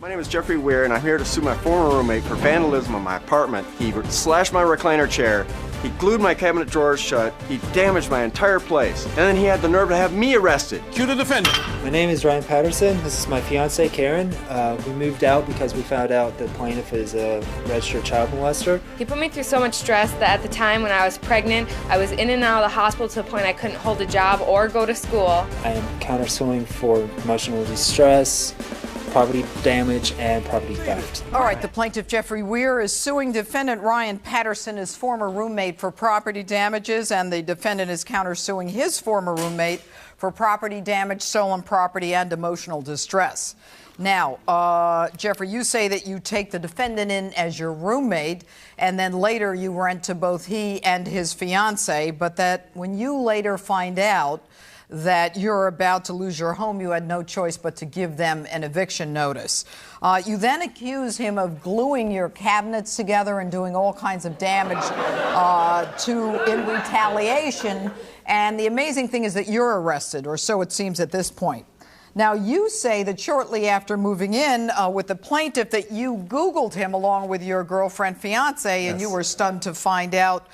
My name is Jeffrey Weir, and I'm here to sue my former roommate for vandalism in my apartment. He slashed my recliner chair, he glued my cabinet drawers shut, he damaged my entire place, and then he had the nerve to have me arrested. Cue the defendant. My name is Ryan Patterson. This is my fiancée, Karen. We moved out because we found out the plaintiff is a registered child molester. He put me through so much stress that at the time when I was pregnant, I was in and out of the hospital to the point I couldn't hold a job or go to school. I am countersuing for emotional distress, property damage, and property theft. All right, the plaintiff, Jeffrey Weir, is suing defendant Ryan Patterson, his former roommate, for property damages, and the defendant is countersuing his former roommate for property damage, stolen property, and emotional distress. Now, Jeffrey, you say that you take the defendant in as your roommate, and then later you rent to both he and his fiancée, but that when you later find out that you're about to lose your home, you had no choice but to give them an eviction notice. You then accuse him of gluing your cabinets together and doing all kinds of damage in retaliation. And the amazing thing is that you're arrested, or so it seems at this point. Now, you say that shortly after moving in with the plaintiff that you Googled him along with your girlfriend, fiancé, and you were stunned to find out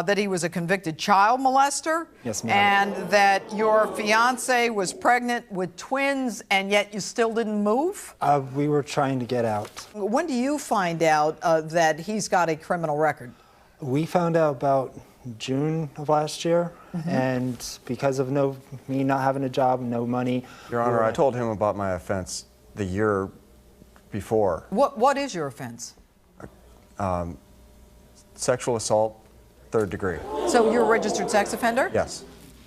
that he was a convicted child molester. Yes, ma'am. And that your fiancé was pregnant with twins, and yet you still didn't move? We were trying to get out. When do you find out that he's got a criminal record? We found out about June of last year, and because of me not having a job, no money. Your Honor, I told him about my offense the year before. What is your offense? Sexual assault, 3rd degree. So you're a registered sex offender? Yes.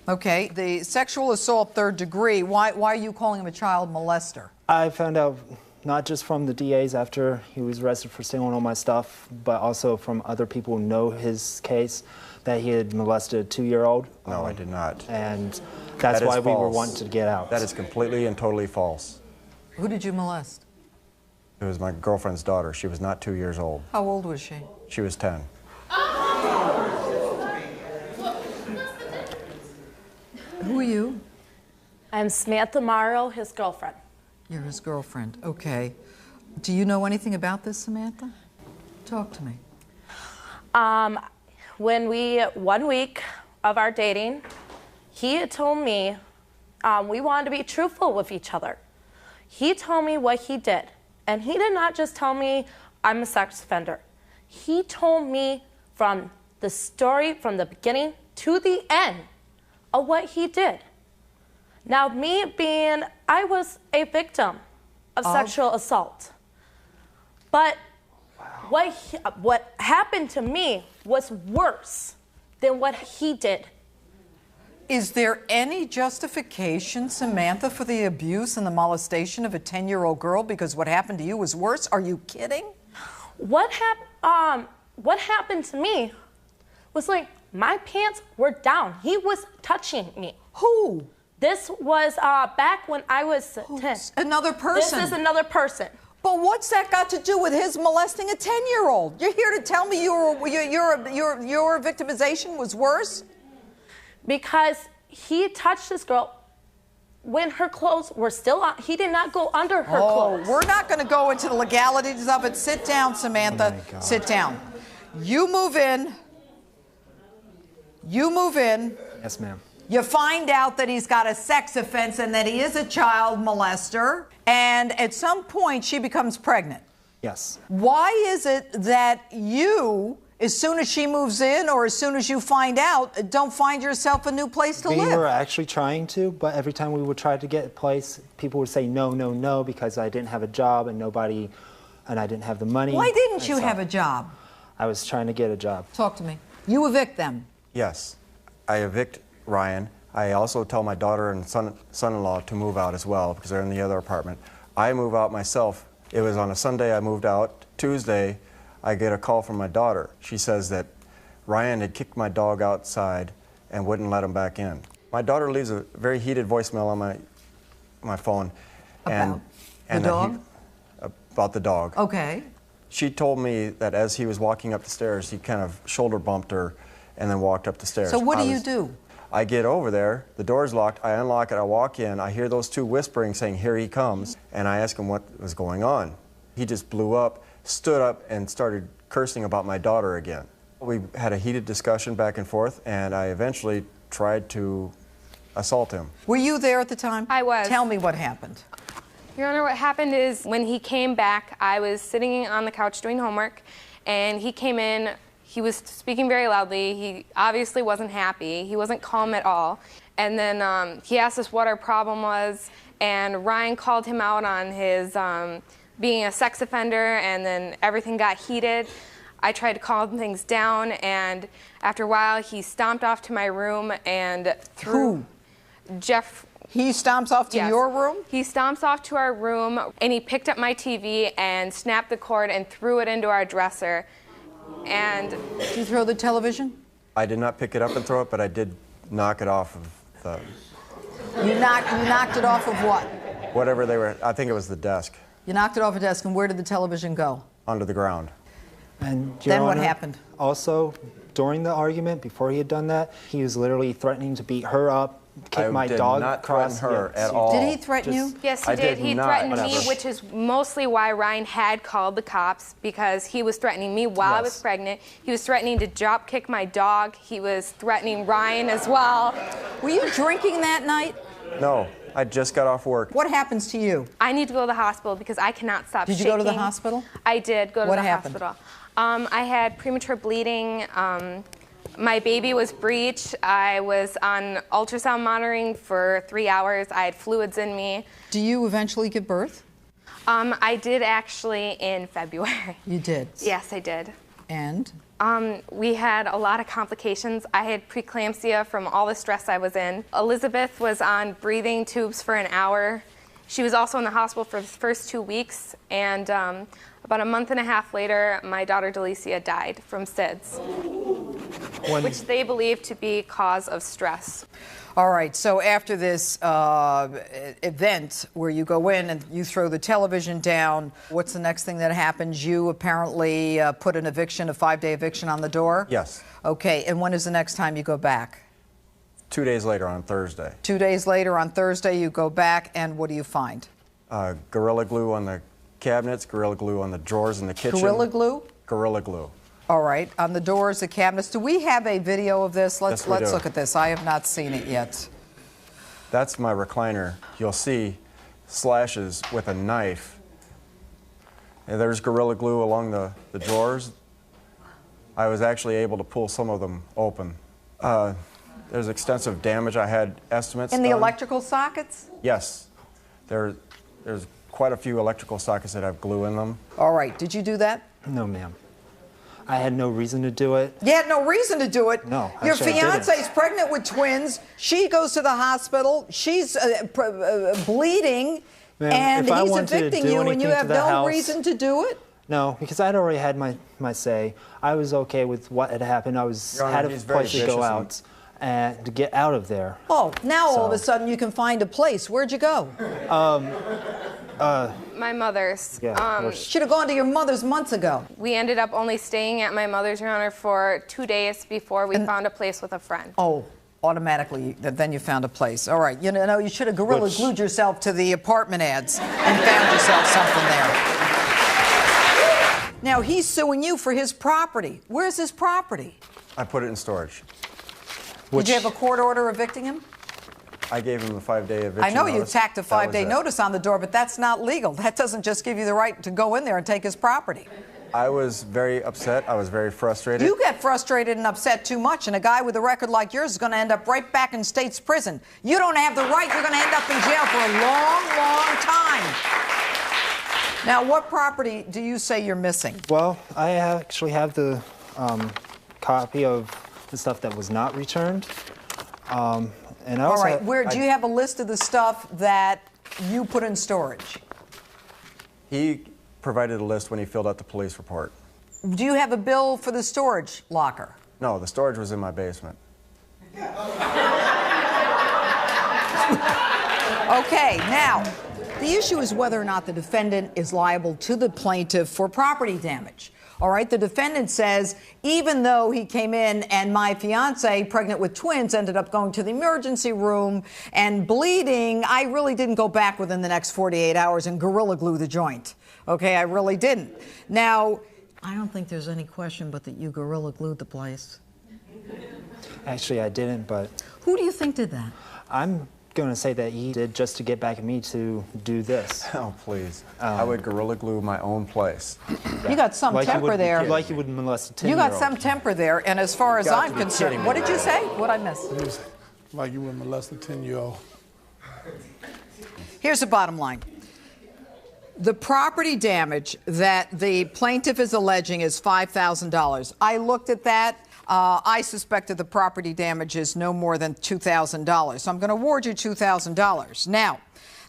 Okay, the sexual assault 3rd degree, why are you calling him a child molester? I found out not just from the DAs after he was arrested for stealing all my stuff, but also from other people who know his case, that he had molested a 2-year-old. No, I did not. And that's why we were wanting to get out. That is completely and totally false. Who did you molest? It was my girlfriend's daughter. She was not 2 years old. How old was she? She was 10. Who are you? I'm Samantha Morrow, his girlfriend. You're his girlfriend, okay. Do you know anything about this, Samantha? Talk to me. When 1 week of our dating, he had told me we wanted to be truthful with each other. He told me what he did. And he did not just tell me I'm a sex offender. He told me from the story, from the beginning to the end, of what he did. Now, I was a victim of sexual assault. But what happened to me was worse than what he did. Is there any justification, Samantha, for the abuse and the molestation of a 10-year-old girl because what happened to you was worse? Are you kidding? What happened to me was like my pants were down. He was touching me. Who? This was back when I was 10. Another person? This is another person. But what's that got to do with his molesting a 10-year-old? You're here to tell me your victimization was worse? Because he touched this girl when her clothes were still on. He did not go under her clothes. We're not going to go into the legalities of it. Sit down, Samantha. Oh my God. Sit down. You move in. You move in. Yes, ma'am. You find out that he's got a sex offense and that he is a child molester. And at some point, she becomes pregnant. Yes. Why is it that you, as soon as she moves in or as soon as you find out, don't find yourself a new place to live? We were actually trying to, but every time we would try to get a place, people would say no, no, no, because I didn't have a job and I didn't have the money. Why didn't you have a job? I was trying to get a job. Talk to me. You evict them. Yes. I evict Ryan. I also tell my daughter and son-in-law to move out as well because they're in the other apartment. I move out myself. It was on a Sunday I moved out. Tuesday, I get a call from my daughter. She says that Ryan had kicked my dog outside and wouldn't let him back in. My daughter leaves a very heated voicemail on my phone. About the dog? About the dog. Okay. She told me that as he was walking up the stairs, he kind of shoulder bumped her and then walked up the stairs. So what do you do? I get over there, the door's locked, I unlock it, I walk in, I hear those two whispering saying, "Here he comes," and I ask him what was going on. He just blew up, stood up, and started cursing about my daughter again. We had a heated discussion back and forth, and I eventually tried to assault him. Were you there at the time? I was. Tell me what happened. Your Honor, what happened is when he came back, I was sitting on the couch doing homework, and he came in. He was speaking very loudly. He obviously wasn't happy. He wasn't calm at all. And then he asked us what our problem was, and Ryan called him out on his being a sex offender, and then everything got heated. I tried to calm things down, and after a while, he stomped off to my room and threw... Who? Jeff. He stomps off to Yes. your room? He stomps off to our room, and he picked up my TV and snapped the cord and threw it into our dresser. And Did you throw the television? I did not pick it up and throw it, but I did knock it off of the... You knocked it off of what? whatever they were, I think it was the desk, You knocked it off a desk, and where did the television go? onto the ground. And Then Your what Honor, happened? Also, during the argument, before he had done that, he was literally threatening to beat her up, kick I my did dog not across. threaten her Yes, at you all. Did he threaten you? yes, he I did. did He not. threatened me, Whatever. which is mostly why Ryan had called the cops, because he was threatening me while I was Yes. pregnant. He was threatening to drop kick my dog. He was threatening Ryan as well. Were you drinking that night? No, I just got off work. What happens to you? I need to go to the hospital because I cannot stop Did you shaking. go to the hospital? I did go to What the happened? hospital. I had premature bleeding. My baby was breech. I was on ultrasound monitoring for 3 hours. I had fluids in me. Do you eventually give birth? I did actually in February. You did. Yes, I did. And? We had a lot of complications. I had preeclampsia from all the stress I was in. Elizabeth was on breathing tubes for an hour. She was also in the hospital for the first 2 weeks, and about a month and a half later, my daughter Delicia died from SIDS, which they believe to be cause of stress. All right, so after this event where you go in and you throw the television down, what's the next thing that happens? You apparently put an eviction, a 5-day eviction on the door? Yes. Okay, and when is the next time you go back? 2 days later on Thursday. 2 days later on Thursday, you go back, and what do you find? Gorilla Glue on the cabinets, Gorilla Glue on the drawers in the kitchen. Gorilla Glue? Gorilla Glue. All right, on the doors, the cabinets. Do we have a video of this? Let's Yes, we do. look at this. I have not seen it yet. That's my recliner. You'll see slashes with a knife. And there's Gorilla Glue along the drawers. I was actually able to pull some of them open. There's extensive damage. I had estimates In the done. electrical sockets? Yes. There's quite a few electrical sockets that have glue in them. All right, did you do that? No, ma'am. I had no reason to do it. You had no reason to do it. No, Your actually, I didn't. fiance's pregnant with twins. She goes to the hospital. She's bleeding, Ma'am, and if I he's wanted to evicting do you, and anything you to have the no house- reason to do it? No, because I'd already had my say. I was okay with what had happened. I was Your Honor, had a he's very place to go vicious out and to get out of there. Oh, now all of a So- sudden you can find a place. Where'd you go? My mother's. Yeah, we're- Should have gone to your mother's months ago. We ended up only staying at my mother's, Your Honor, for 2 days before we found a place with a friend. Oh, automatically, then you found a place. All right, you know, you should have gorilla Which- glued yourself to the apartment ads and found yourself something there. Now, he's suing you for his property. Where's his property? I put it in storage. Did you have a court order evicting him? I gave him a 5-day eviction I know you notice. tacked a That was 5-day it. notice on the door, but that's not legal. That doesn't just give you the right to go in there and take his property. I was very upset. I was very frustrated. You get frustrated and upset too much, and a guy with a record like yours is going to end up right back in state's prison. You don't have the right. You're going to end up in jail for a long, long time. Now, what property do you say you're missing? Well, I actually have the copy of the stuff that was not returned. And I All also right, where do you have a list of the stuff that you put in storage? He provided a list when he filled out the police report. Do you have a bill for the storage locker? No, the storage was in my basement. Okay, now, the issue is whether or not the defendant is liable to the plaintiff for property damage. All right, the defendant says, even though he came in and my fiance, pregnant with twins, ended up going to the emergency room and bleeding, I really didn't go back within the next 48 hours and gorilla glue the joint. Okay, I really didn't. Now, I don't think there's any question but that you gorilla glued the place. Actually, I didn't, but Who do you think did that? I'm going to say that he did just to get back at me to do this. Oh, please. I would gorilla glue my own place. you got some Like you temper would- there. Like you would molest a 10-year-old. You got some temper there, and as far as got I'm to be concerned, kidding what me did you right say? What'd I miss? It was like you would molest a 10-year-old. Here's the bottom line. The property damage that the plaintiff is alleging is $5,000. I looked at that. I suspected the property damage is no more than $2,000. So I'm going to award you $2,000. Now,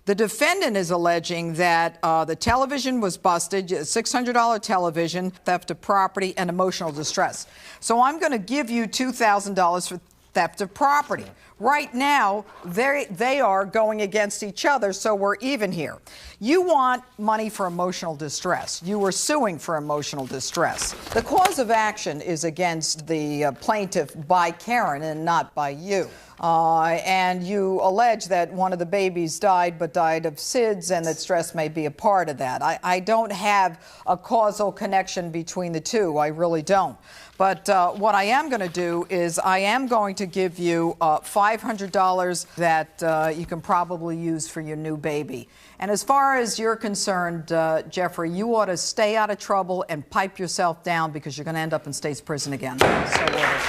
the defendant is alleging that the television was busted, a $600 television, theft of property, and emotional distress. So I'm going to give you $2,000 for theft of property. Right now, they are going against each other, so we're even here. You want money for emotional distress. You were suing for emotional distress. The cause of action is against the plaintiff by Karen and not by you. And you allege that one of the babies died, but died of SIDS, and that stress may be a part of that. I don't have a causal connection between the two. I really don't. But what I am going to do is I am going to give you $500 that you can probably use for your new baby. And as far as you're concerned, Jeffrey, you ought to stay out of trouble and pipe yourself down because you're going to end up in state's prison again. So ordered.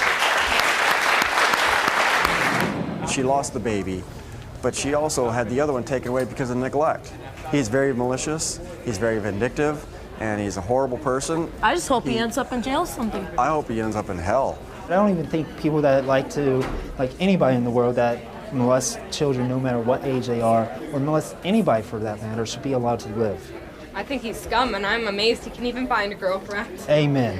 She lost the baby, but she also had the other one taken away because of neglect. He's very malicious, he's very vindictive, and he's a horrible person. I just hope he ends up in jail someday. I hope he ends up in hell. I don't even think people that like anybody in the world that molest children, no matter what age they are, or molest anybody for that matter, should be allowed to live. I think he's scum, and I'm amazed he can even find a girlfriend. Amen.